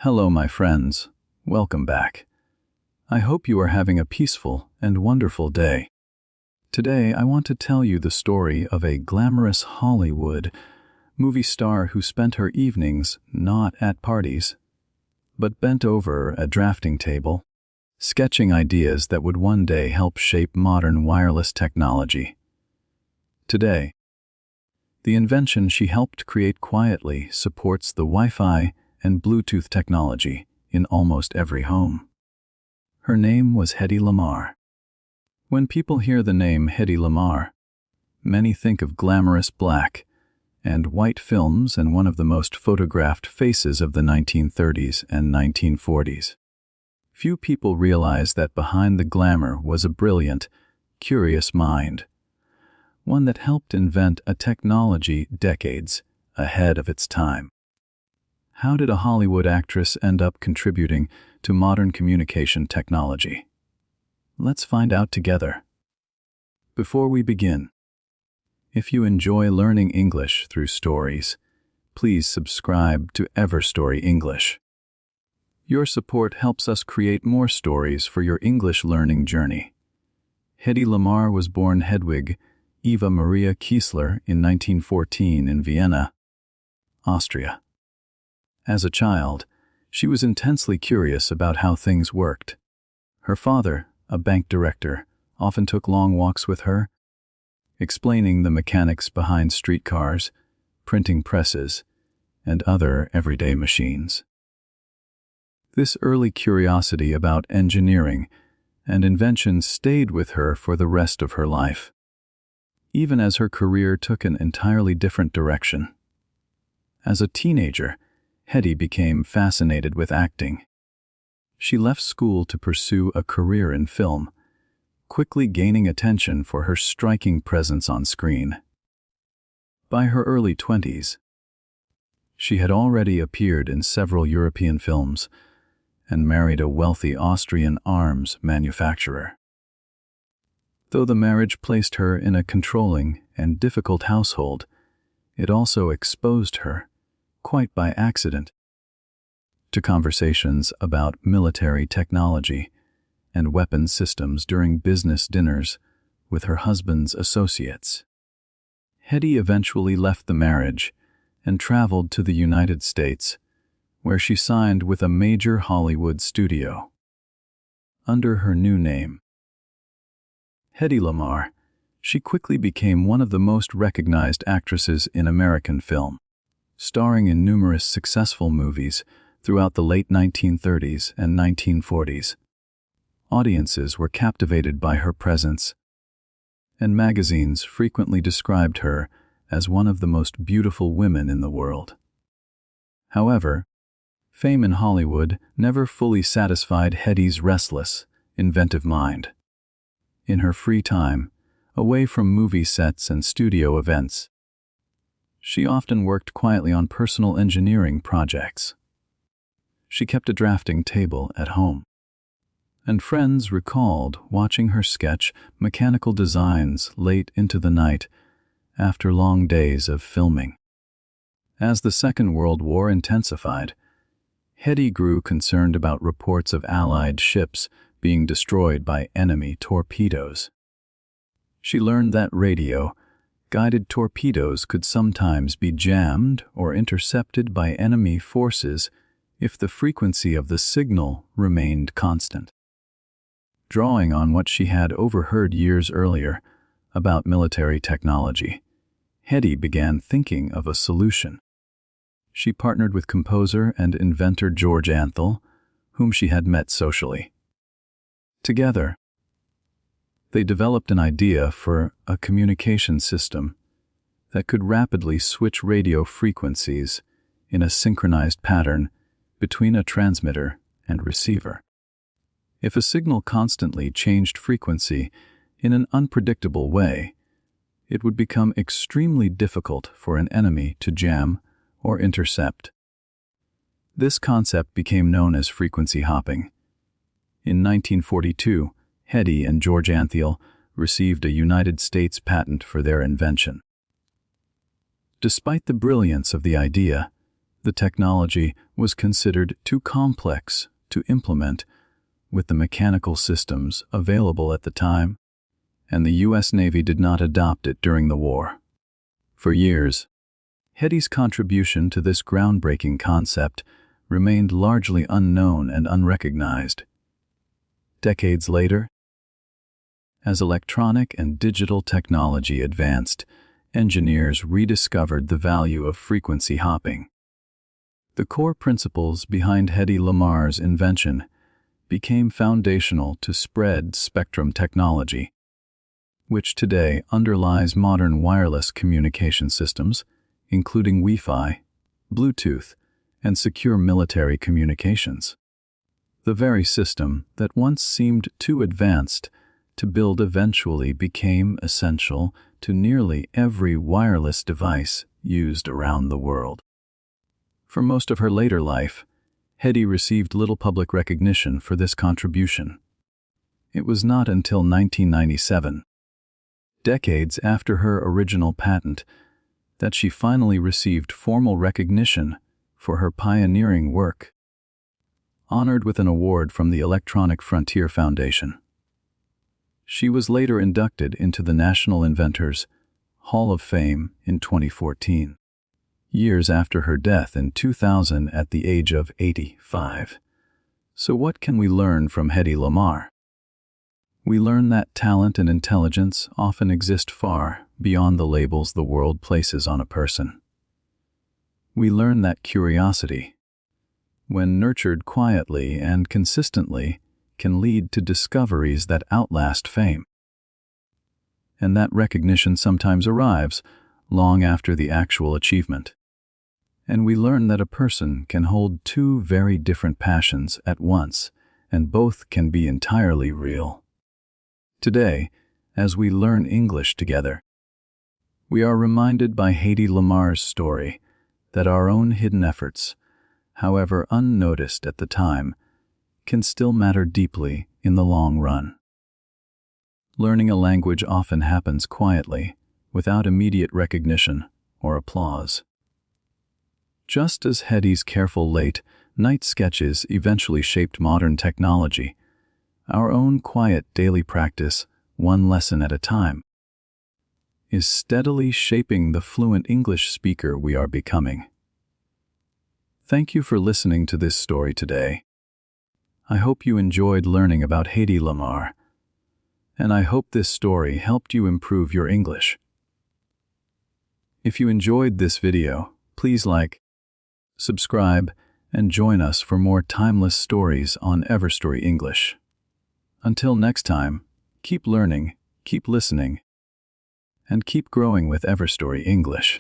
Hello, my friends. Welcome back. I hope you are having a peaceful and wonderful day. Today, I want to tell you the story of a glamorous Hollywood movie star who spent her evenings not at parties, but bent over a drafting table, sketching ideas that would one day help shape modern wireless technology. Today, the invention she helped create quietly supports the Wi-Fi and Bluetooth technology in almost every home. Her name was Hedy Lamarr. When people hear the name Hedy Lamarr, many think of glamorous black and white films and one of the most photographed faces of the 1930s and 1940s. Few people realize that behind the glamour was a brilliant, curious mind, one that helped invent a technology decades ahead of its time. How did a Hollywood actress end up contributing to modern communication technology? Let's find out together. Before we begin, if you enjoy learning English through stories, please subscribe to Everstory English. Your support helps us create more stories for your English learning journey. Hedy Lamarr was born Hedwig Eva Maria Kiesler in 1914 in Vienna, Austria. As a child, she was intensely curious about how things worked. Her father, a bank director, often took long walks with her, explaining the mechanics behind streetcars, printing presses, and other everyday machines. This early curiosity about engineering and invention stayed with her for the rest of her life, even as her career took an entirely different direction. As a teenager, Hedy became fascinated with acting. She left school to pursue a career in film, quickly gaining attention for her striking presence on screen. By her early 20s, she had already appeared in several European films and married a wealthy Austrian arms manufacturer. Though the marriage placed her in a controlling and difficult household, it also exposed her, quite by accident, to conversations about military technology and weapons systems during business dinners with her husband's associates. Hedy eventually left the marriage and traveled to the United States, where she signed with a major Hollywood studio. Under her new name, Hedy Lamarr, she quickly became one of the most recognized actresses in American film, starring in numerous successful movies throughout the late 1930s and 1940s. Audiences were captivated by her presence, and magazines frequently described her as one of the most beautiful women in the world. However, fame in Hollywood never fully satisfied Hedy's restless, inventive mind. In her free time, away from movie sets and studio events, she often worked quietly on personal engineering projects. She kept a drafting table at home, and friends recalled watching her sketch mechanical designs late into the night after long days of filming. As the Second World War intensified, Hedy grew concerned about reports of Allied ships being destroyed by enemy torpedoes. She learned that radio-guided torpedoes could sometimes be jammed or intercepted by enemy forces if the frequency of the signal remained constant. Drawing on what she had overheard years earlier about military technology, Hedy began thinking of a solution. She partnered with composer and inventor George Antheil, whom she had met socially. Together, they developed an idea for a communication system that could rapidly switch radio frequencies in a synchronized pattern between a transmitter and receiver. If a signal constantly changed frequency in an unpredictable way, it would become extremely difficult for an enemy to jam or intercept. This concept became known as frequency hopping. In 1942, Hedy and George Antheil received a United States patent for their invention. Despite the brilliance of the idea, The technology was considered too complex to implement with the mechanical systems available at the time, and the U.S. Navy did not adopt it during the war. For years, Hedy's contribution to this groundbreaking concept remained largely unknown and unrecognized. Decades later, as electronic and digital technology advanced, engineers rediscovered the value of frequency hopping. The core principles behind Hedy Lamarr's invention became foundational to spread spectrum technology, which today underlies modern wireless communication systems, including Wi-Fi, Bluetooth, and secure military communications. The very system that once seemed too advanced to build eventually became essential to nearly every wireless device used around the world. For most of her later life, Hedy received little public recognition for this contribution. It was not until 1997, decades after her original patent, that she finally received formal recognition for her pioneering work, honored with an award from the Electronic Frontier Foundation. She was later inducted into the National Inventors Hall of Fame in 2014. Years after her death in 2000 at the age of 85. So what can we learn from Hedy Lamarr? We learn that talent and intelligence often exist far beyond the labels the world places on a person. We learn that curiosity, when nurtured quietly and consistently, can lead to discoveries that outlast fame. And that recognition sometimes arrives long after the actual achievement. And we learn that a person can hold two very different passions at once, and both can be entirely real. Today, as we learn English together, we are reminded by Hedy Lamarr's story that our own hidden efforts, however unnoticed at the time, can still matter deeply in the long run. Learning a language often happens quietly, without immediate recognition or applause. Just as Hedy's careful late-night sketches eventually shaped modern technology, our own quiet daily practice, one lesson at a time, is steadily shaping the fluent English speaker we are becoming. Thank you for listening to this story today. I hope you enjoyed learning about Hedy Lamarr, and I hope this story helped you improve your English. If you enjoyed this video, please like, subscribe, and join us for more timeless stories on Everstory English. Until next time, keep learning, keep listening, and keep growing with Everstory English.